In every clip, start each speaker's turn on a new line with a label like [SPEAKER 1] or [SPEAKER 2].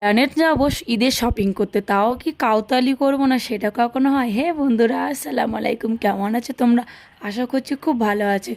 [SPEAKER 1] Planet যাবো ঈদের shopping করতে, তাও কি কাউতালি করবো না সেটা কখনো হয়? হে বন্ধুরা, আসসালামু আলাইকুম, কেমন আছো তোমরা? আশা করছি খুব ভালো আছে।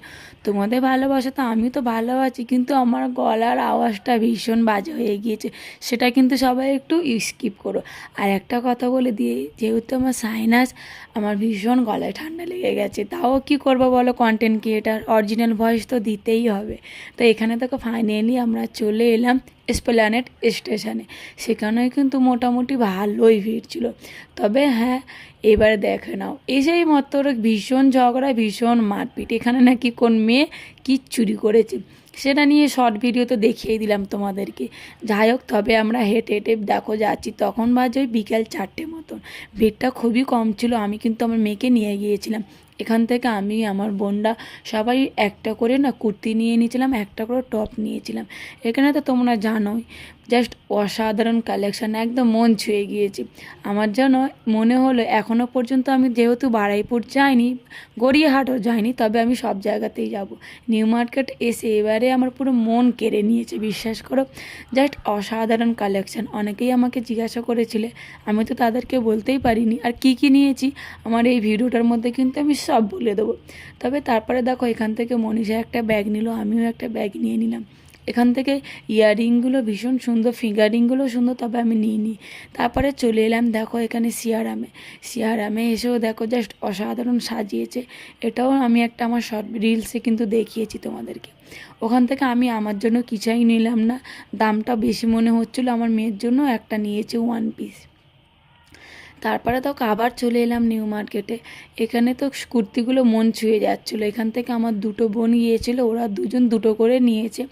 [SPEAKER 1] তোমাদের ভালোবাসা তো আমি তো ভালো আছি, কিন্তু আমার গলার আওয়াজটা ভীষণ বাজে হয়ে গিয়েছে, সেটা কিন্তু সবাই একটু স্কিপ করো। আর একটা কথা বলে দিয়ে, যেহেতু আমার সাইনাস, আমার ভীষণ গলায় ঠান্ডা লেগে গেছে, তাও কি করবো বলো, কন্টেন্ট ক্রিয়েটার, অরিজিনাল ভয়েস তো দিতেই হবে। তো এখানে দেখো ফাইনালি আমরা চলে এলাম এসপ্ল্যানেড স্টেশনে। সেখানে কিন্তু মোটামুটি ভালোই ভিড় ছিল। তবে হ্যাঁ, এবারে দেখে নাও, এসেই মাত্র ভীষণ ঝগড়া, ভীষণ মারপিট। এখানে নাকি কোন মেয়ে কি চুরি করেছে, সেটা নিয়ে শর্ট ভিডিও তো দেখিয়ে দিলাম তোমাদেরকে। যাই হোক, তবে আমরা হেঁটে হেঁটে দেখো যাচ্ছি, তখন বাজে ওই বিকেল 4টে মতন। ভিড়টা খুবই কম ছিল। আমি কিন্তু আমার মেয়েকে নিয়ে গিয়েছিলাম। এখান থেকে আমি, আমার বোনরা সবাই একটা করে না কুর্তি নিয়ে নিয়েছিলাম, একটা করে টপ নিয়েছিলাম। এখানে তো তোমরা জানোই, জাস্ট অসাধারণ কালেকশান, একদম মন ছুঁয়ে গিয়েছে। আমার যেন মনে হলো এখনও পর্যন্ত আমি যেহেতু বারুইপুর যাইনি, গড়িয়াহাটও যাইনি, তবে আমি সব জায়গাতেই যাব। নিউ মার্কেট এসে এবারে আমার পুরো মন কেড়ে নিয়েছে, বিশ্বাস করো। জাস্ট অসাধারণ কালেকশান। অনেকেই আমাকে জিজ্ঞাসা করেছিলে, আমি তো তাদেরকে বলতেই পারিনি আর কি কি নিয়েছি। আমার এই ভিডিওটার মধ্যে কিন্তু আমি সব বলে দেবো। তবে তারপরে দেখো, এখান থেকে মনীষা একটা ব্যাগ নিল, আমিও একটা ব্যাগ নিয়ে নিলাম। এখান থেকে ইয়াররিংগুলো ভীষণ সুন্দর, ফিঙ্গারিংগুলো সুন্দর, তবে আমি নিইনি। তারপরে চলে এলাম দেখো এখানে সিয়ারামে। সিয়ারামে এসেও দেখো জাস্ট অসাধারণ সাজিয়েছে। এটাও আমি একটা আমার শর্ট রিলসে কিন্তু দেখিয়েছি তোমাদেরকে। ওখান থেকে আমি আমার জন্য কিছুই নিলাম না, দামটা বেশি মনে হচ্ছিলো। আমার মেয়ের জন্য একটা নিয়েছে ওয়ান পিস। তারপরে তো আবার চলে এলাম নিউ মার্কেটে। এখানে তো কুর্তিগুলো মন ছুঁয়ে যাচ্ছিলো। এখান থেকে আমার দুটো বোন গিয়েছিলো, ওরা দুজন দুটো করে নিয়েছে।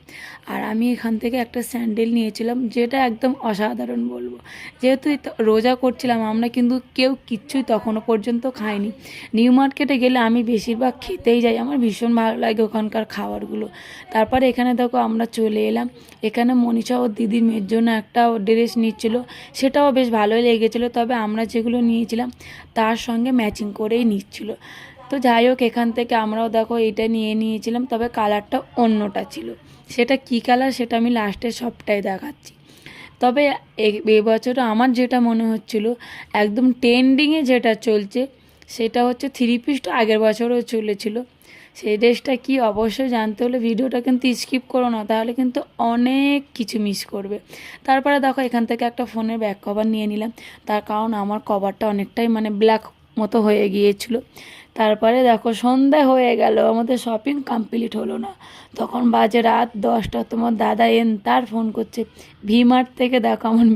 [SPEAKER 1] আর আমি এখান থেকে একটা স্যান্ডেল নিয়েছিলাম, যেটা একদম অসাধারণ বলবো। যেহেতু রোজা করছিলাম আমরা, কিন্তু কেউ কিচ্ছুই তখনও পর্যন্ত খাইনি। নিউ মার্কেটে গেলে আমি বেশিরভাগ খেতেই যাই, আমার ভীষণ ভালো লাগে ওখানকার খাবারগুলো। তারপরে এখানে দেখো আমরা চলে এলাম। এখানে মনীষা ওর দিদির মেয়ের জন্য একটা ড্রেস নিচ্ছিল, সেটাও বেশ ভালোই লেগেছিলো। তবে আমরা যেগুলো নিয়েছিলাম তার সঙ্গে ম্যাচিং করেই নিচ্ছিল। তো যাই হোক, এখান থেকে আমরাও দেখো এটা নিয়ে নিয়েছিলাম, তবে কালারটা অন্যটা ছিল। সেটা কী কালার সেটা আমি লাস্টে সবটাই দেখাচ্ছি। তবে এবছর আমার যেটা মনে হচ্ছিল একদম ট্রেন্ডিংয়ে যেটা চলছে, সেটা হচ্ছে থ্রি পিসটা আগের বছরও চলেছিল। সেই ড্রেসটা কি অবশ্যই জানতে হলে ভিডিওটা কিন্তু স্কিপ করো না, তাহলে কিন্তু অনেক কিছু মিস করবে। তারপরে দেখো এখান থেকে একটা ফোনের ব্যাক কভার নিয়ে নিলাম, তার কারণ আমার কভারটা অনেকটাই মানে ব্ল্যাক মতো হয়ে গিয়েছিল। তারপরে দেখো সন্ধ্যা হয়ে গেল, আমাদের শপিং কমপ্লিট হলো না। তখন বাজে রাত 10টা, তোমার দাদা তার ফোন করছে ভি মার্ট থেকে। দেখো আমার